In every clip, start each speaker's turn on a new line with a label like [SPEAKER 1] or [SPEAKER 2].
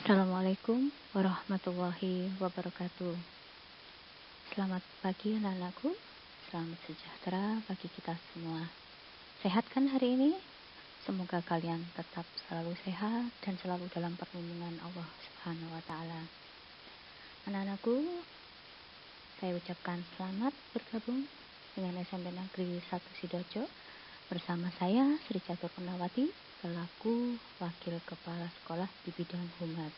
[SPEAKER 1] Assalamualaikum warahmatullahi wabarakatuh. Selamat pagi anak-anakku, selamat sejahtera bagi kita semua. Sehat kan hari ini? Semoga kalian tetap selalu sehat dan selalu dalam perlindungan Allah Subhanahu wa Ta'ala. Anak-anakku, saya ucapkan selamat bergabung dengan SMP Negeri 1 Sidoarjo bersama saya Sri Catur Purnawati selaku Wakil Kepala Sekolah di bidang Humas.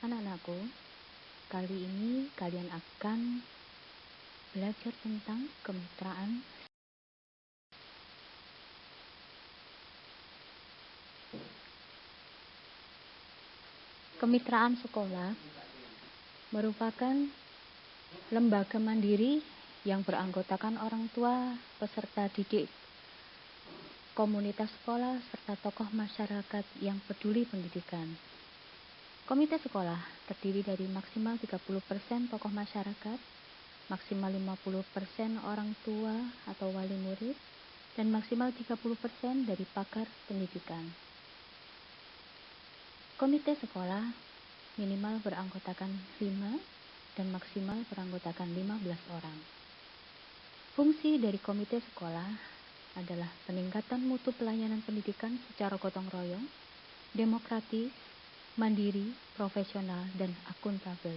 [SPEAKER 1] Anak-anakku, kali ini kalian akan belajar tentang kemitraan. Kemitraan sekolah merupakan lembaga mandiri yang beranggotakan orang tua, peserta didik, komunitas sekolah, serta tokoh masyarakat yang peduli pendidikan. Komite sekolah terdiri dari maksimal 30% tokoh masyarakat, maksimal 50% orang tua atau wali murid, dan maksimal 30% dari pakar pendidikan. Komite sekolah minimal beranggotakan 5 dan maksimal beranggotakan 15 orang. Fungsi dari komite sekolah adalah peningkatan mutu pelayanan pendidikan secara gotong royong, demokratis, mandiri, profesional, dan akuntabel.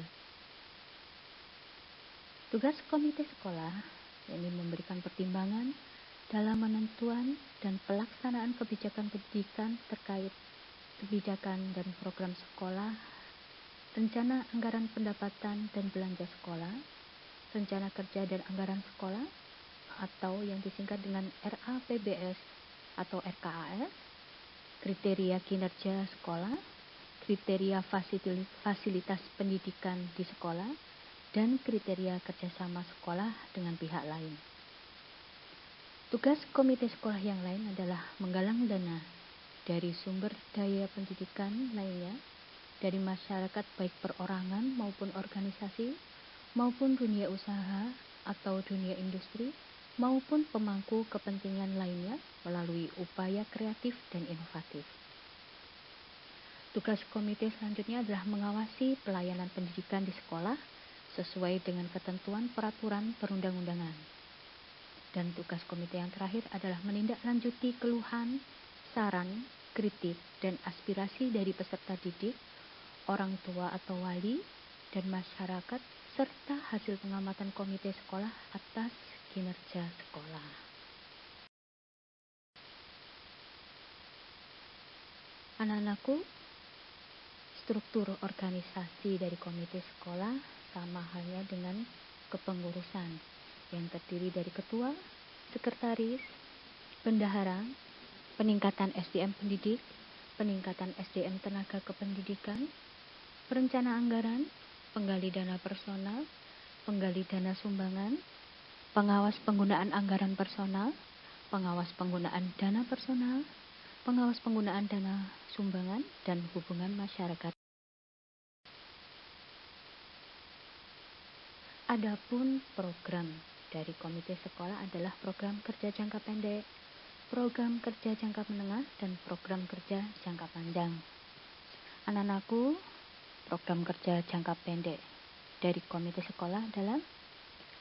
[SPEAKER 1] Tugas komite sekolah yakni memberikan pertimbangan dalam menentuan dan pelaksanaan kebijakan pendidikan terkait kebijakan dan program sekolah, rencana anggaran pendapatan dan belanja sekolah, rencana kerja dan anggaran sekolah, atau yang disingkat dengan RAPBS atau RKAS, kriteria kinerja sekolah, kriteria fasilitas pendidikan di sekolah, dan kriteria kerjasama sekolah dengan pihak lain. Tugas komite sekolah yang lain adalah menggalang dana dari sumber daya pendidikan lainnya, dari masyarakat baik perorangan maupun organisasi, maupun dunia usaha atau dunia industri, maupun pemangku kepentingan lainnya melalui upaya kreatif dan inovatif. Tugas komite selanjutnya adalah mengawasi pelayanan pendidikan di sekolah sesuai dengan ketentuan peraturan perundang-undangan. Dan tugas komite yang terakhir adalah menindaklanjuti keluhan, saran, kritik, dan aspirasi dari peserta didik, orang tua atau wali, dan masyarakat, serta hasil pengamatan komite sekolah atas kinerja sekolah. Anak-anakku, struktur organisasi dari komite sekolah sama halnya dengan kepengurusan yang terdiri dari ketua, sekretaris, bendahara, peningkatan SDM pendidik, peningkatan SDM tenaga kependidikan, perencana anggaran, penggali dana personal, penggali dana sumbangan, pengawas penggunaan anggaran personal, pengawas penggunaan dana personal, pengawas penggunaan dana sumbangan, dan hubungan masyarakat. Adapun program dari komite sekolah adalah program kerja jangka pendek, program kerja jangka menengah, dan program kerja jangka panjang. Anak-anakku, program kerja jangka pendek dari komite sekolah adalah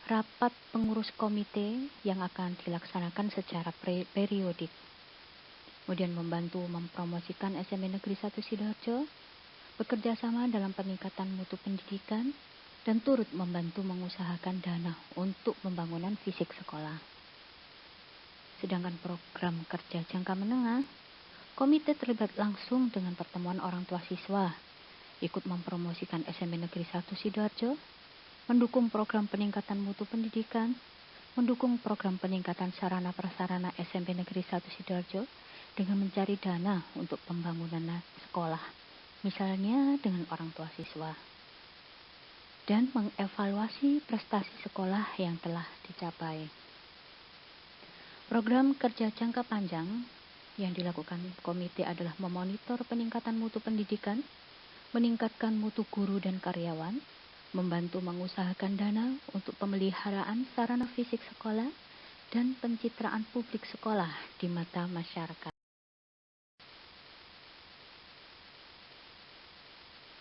[SPEAKER 1] rapat pengurus komite yang akan dilaksanakan secara periodik. Kemudian membantu mempromosikan SMP Negeri 1 Sidoarjo, bekerja sama dalam peningkatan mutu pendidikan, dan turut membantu mengusahakan dana untuk pembangunan fisik sekolah. Sedangkan program kerja jangka menengah, komite terlibat langsung dengan pertemuan orang tua siswa, ikut mempromosikan SMP Negeri 1 Sidoarjo, mendukung program peningkatan mutu pendidikan, mendukung program peningkatan sarana prasarana SMP Negeri 1 Sidoarjo dengan mencari dana untuk pembangunan sekolah, misalnya dengan orang tua siswa, dan mengevaluasi prestasi sekolah yang telah dicapai. Program kerja jangka panjang yang dilakukan komite adalah memonitor peningkatan mutu pendidikan, meningkatkan mutu guru dan karyawan, membantu mengusahakan dana untuk pemeliharaan sarana fisik sekolah, dan pencitraan publik sekolah di mata masyarakat.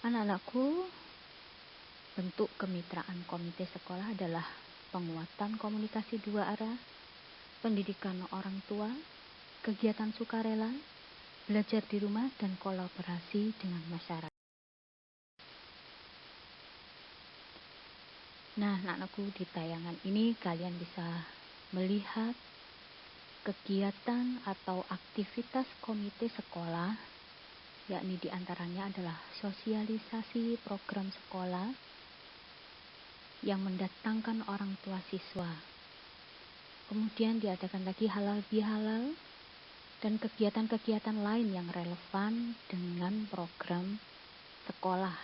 [SPEAKER 1] Anak-anakku, bentuk kemitraan komite sekolah adalah penguatan komunikasi dua arah, pendidikan orang tua, kegiatan sukarela, belajar di rumah, dan kolaborasi dengan masyarakat. Nah, anak-anakku, di tayangan ini kalian bisa melihat kegiatan atau aktivitas komite sekolah, yakni diantaranya adalah sosialisasi program sekolah yang mendatangkan orang tua siswa. Kemudian diadakan lagi halal bihalal dan kegiatan-kegiatan lain yang relevan dengan program sekolah.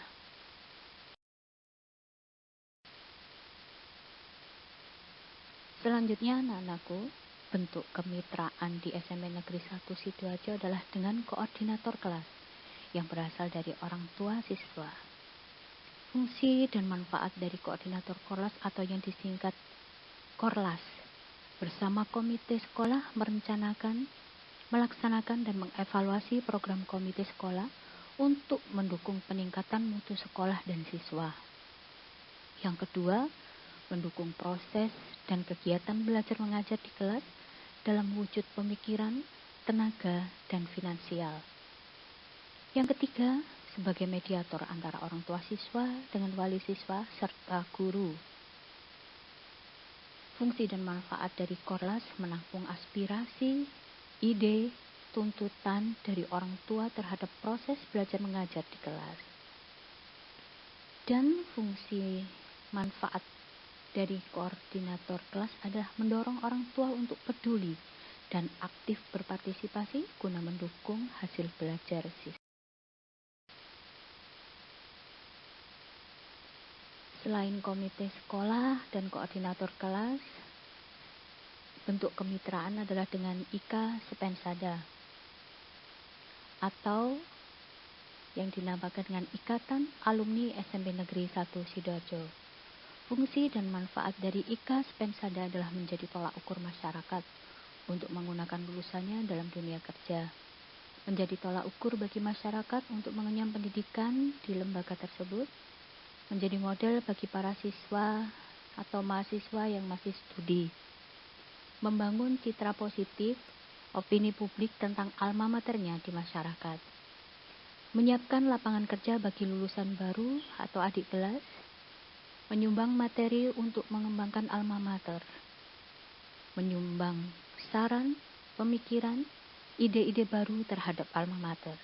[SPEAKER 1] Selanjutnya, anak-anakku, bentuk kemitraan di SMP Negeri 1 Sidoarjo adalah dengan koordinator kelas yang berasal dari orang tua siswa. Fungsi dan manfaat dari koordinator kelas atau yang disingkat Korlas bersama komite sekolah merencanakan, melaksanakan dan mengevaluasi program komite sekolah untuk mendukung peningkatan mutu sekolah dan siswa. Yang kedua, mendukung proses dan kegiatan belajar mengajar di kelas dalam wujud pemikiran, tenaga, dan finansial. Yang ketiga, sebagai mediator antara orang tua siswa dengan wali siswa serta guru. Fungsi dan manfaat dari Korlas menampung aspirasi, ide, tuntutan dari orang tua terhadap proses belajar mengajar di kelas. Dan fungsi manfaat dari koordinator kelas adalah mendorong orang tua untuk peduli dan aktif berpartisipasi guna mendukung hasil belajar siswa. Selain komite sekolah dan koordinator kelas, bentuk kemitraan adalah dengan IKA Spensada atau yang dinamakan dengan Ikatan Alumni SMP Negeri 1 Sidoarjo. Fungsi dan manfaat dari IKA Spensada adalah menjadi tolak ukur masyarakat untuk menggunakan lulusannya dalam dunia kerja, menjadi tolak ukur bagi masyarakat untuk mengenyam pendidikan di lembaga tersebut, menjadi model bagi para siswa atau mahasiswa yang masih studi, membangun citra positif opini publik tentang alma maternya di masyarakat, menyiapkan lapangan kerja bagi lulusan baru atau adik kelas, menyumbang materi untuk mengembangkan alma mater, menyumbang saran, pemikiran, ide-ide baru terhadap alma mater,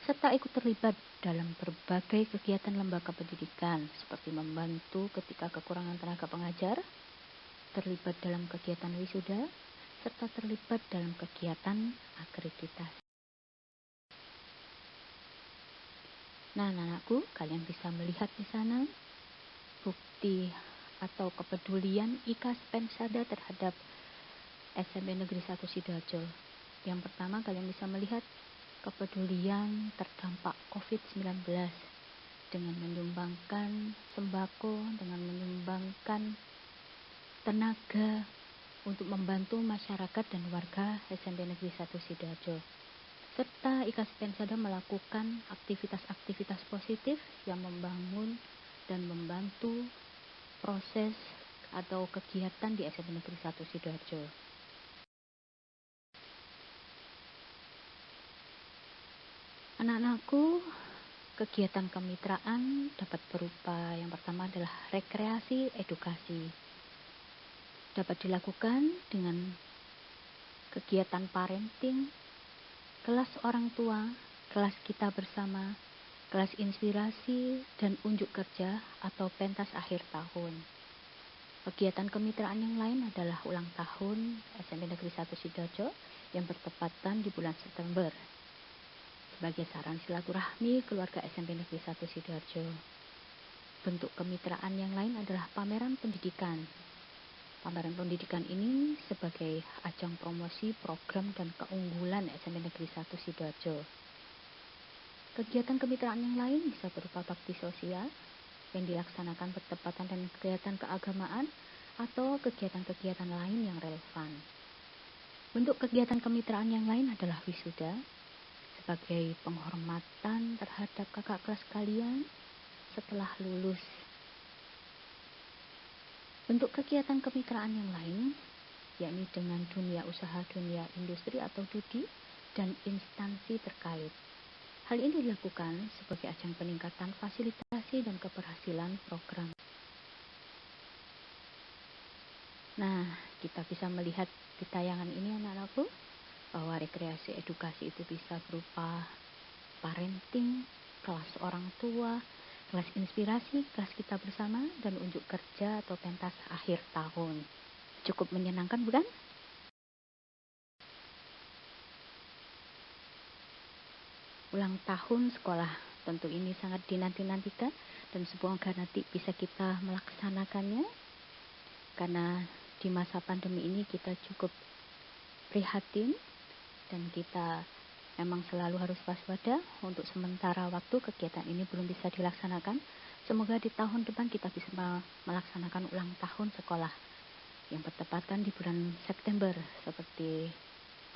[SPEAKER 1] serta ikut terlibat dalam berbagai kegiatan lembaga pendidikan seperti membantu ketika kekurangan tenaga pengajar, terlibat dalam kegiatan wisuda, serta terlibat dalam kegiatan akreditasi. Nah, anak-anakku, kalian bisa melihat di sana bukti atau kepedulian IKA Spensada terhadap SMP Negeri 1 Sidoarjo. Yang pertama, kalian bisa melihat kepedulian terdampak COVID-19 dengan menyumbangkan sembako, dengan menyumbangkan tenaga untuk membantu masyarakat dan warga SMP Negeri 1 Sidoarjo. Serta IKA Spensada melakukan aktivitas-aktivitas positif yang membangun dan membantu proses atau kegiatan di SMP Negeri 1 Sidoarjo. Anak-anakku, kegiatan kemitraan dapat berupa yang pertama adalah rekreasi edukasi. Dapat dilakukan dengan kegiatan parenting, kelas orang tua, kelas kita bersama, kelas inspirasi, dan unjuk kerja atau pentas akhir tahun. Kegiatan kemitraan yang lain adalah ulang tahun SMP Negeri 1 Sidoarjo yang bertepatan di bulan September. Sebagai saran silaturahmi keluarga SMP Negeri 1 Sidoarjo. Bentuk kemitraan yang lain adalah pameran pendidikan. Pameran pendidikan ini sebagai ajang promosi program dan keunggulan SMP Negeri 1 Sidoarjo. Kegiatan kemitraan yang lain bisa berupa bakti sosial yang dilaksanakan bertepatan dengan kegiatan keagamaan atau kegiatan-kegiatan lain yang relevan. Bentuk kegiatan kemitraan yang lain adalah wisuda, sebagai penghormatan terhadap kakak kelas kalian setelah lulus. Bentuk kegiatan kemitraan yang lain, yakni dengan dunia usaha, dunia industri atau DUDI, dan instansi terkait. Hal ini dilakukan sebagai ajang peningkatan fasilitasi dan keberhasilan program. Nah, kita bisa melihat di tayangan ini anak-anakku, bahwa rekreasi edukasi itu bisa berupa parenting, kelas orang tua, kelas inspirasi, kelas kita bersama, dan unjuk kerja atau pentas akhir tahun. Cukup menyenangkan, bukan? Ulang tahun sekolah, tentu ini sangat dinanti-nantikan, dan semoga nanti bisa kita melaksanakannya, karena di masa pandemi ini kita cukup prihatin, dan kita memang selalu harus waspada. Untuk sementara waktu kegiatan ini belum bisa dilaksanakan. Semoga di tahun depan kita bisa melaksanakan ulang tahun sekolah yang bertepatan di bulan September seperti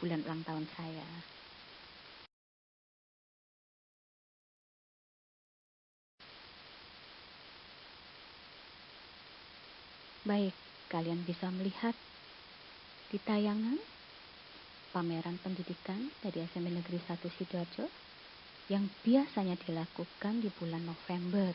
[SPEAKER 1] bulan ulang tahun saya. Baik, kalian bisa melihat di tayangan pameran pendidikan dari SMP Negeri 1 Sidoarjo yang biasanya dilakukan di bulan November.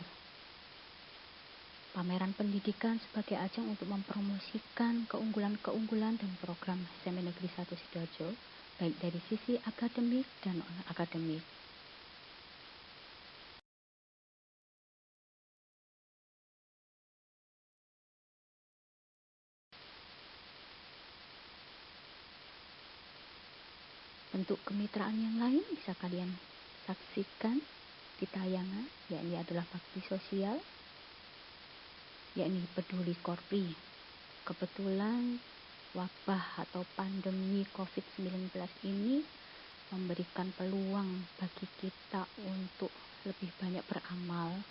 [SPEAKER 1] Pameran pendidikan sebagai ajang untuk mempromosikan keunggulan-keunggulan dan program SMP Negeri 1 Sidoarjo, baik dari sisi akademik dan non-akademik. Bentuk kemitraan yang lain bisa kalian saksikan di tayangan, yakni adalah bakti sosial, yakni peduli korpi. Kebetulan wabah atau pandemi COVID-19 ini memberikan peluang bagi kita untuk lebih banyak beramal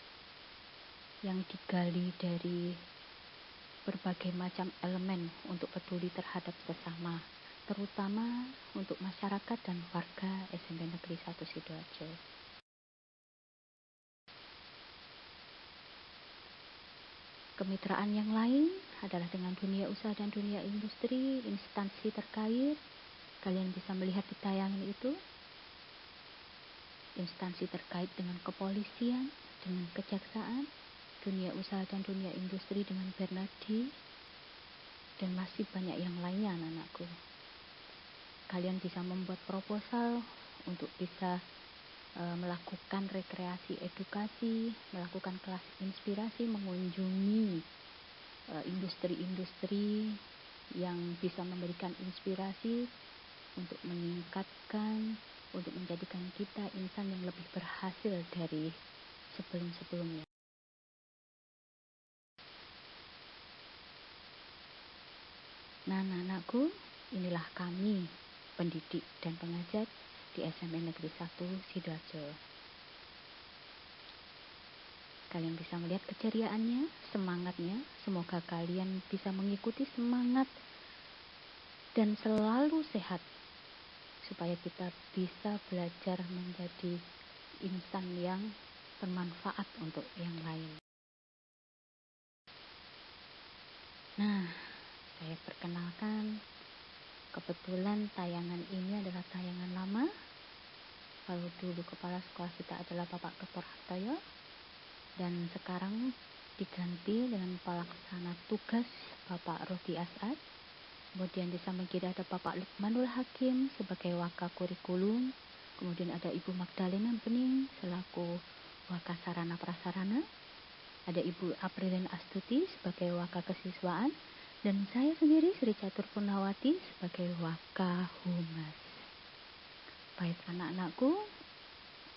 [SPEAKER 1] yang digali dari berbagai macam elemen untuk peduli terhadap sesama, terutama untuk masyarakat dan warga SMP Negeri 1 Sidoarjo. Kemitraan yang lain adalah dengan dunia usaha dan dunia industri, instansi terkait. Kalian bisa melihat di tayangan itu, instansi terkait dengan kepolisian, dengan kejaksaan, dunia usaha dan dunia industri dengan Bernadi, dan masih banyak yang lainnya anak-anakku. Kalian bisa membuat proposal untuk bisa melakukan rekreasi edukasi, melakukan kelas inspirasi, mengunjungi industri-industri yang bisa memberikan inspirasi untuk meningkatkan, untuk menjadikan kita insan yang lebih berhasil dari sebelum-sebelumnya. Nah, anak-anakku, inilah kami, pendidik dan pengajar di SMP Negeri 1 Sidoarjo. Kalian bisa melihat keceriaannya, semangatnya. Semoga kalian bisa mengikuti semangat dan selalu sehat, supaya kita bisa belajar menjadi insan yang bermanfaat untuk yang lain. Nah, saya perkenalkan, kebetulan tayangan ini adalah tayangan lama. Kalau dulu kepala sekolah kita adalah Bapak Dr. Hartoyo, dan sekarang diganti dengan pelaksana tugas Bapak Rodi As'ad. Kemudian di samping kiri ada Bapak Lukmanul Hakim sebagai Waka Kurikulum. Kemudian ada Ibu Magdalena Bening selaku Waka Sarana Prasarana. Ada Ibu Aprilin Astuti sebagai Waka Kesiswaan. Dan saya sendiri Sri Catur Purnawati sebagai Waka Humas. Baik anak-anakku,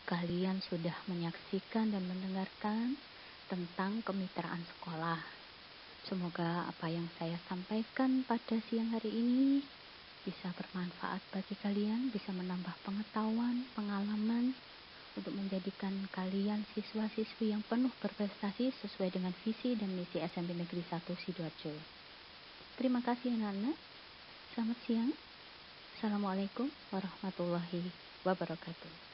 [SPEAKER 1] kalian sudah menyaksikan dan mendengarkan tentang kemitraan sekolah. Semoga apa yang saya sampaikan pada siang hari ini bisa bermanfaat bagi kalian, bisa menambah pengetahuan, pengalaman, untuk menjadikan kalian siswa-siswi yang penuh berprestasi sesuai dengan visi dan misi SMP Negeri 1 Sidoarjo. Terima kasih anak-anak. Selamat siang. Assalamualaikum warahmatullahi wabarakatuh.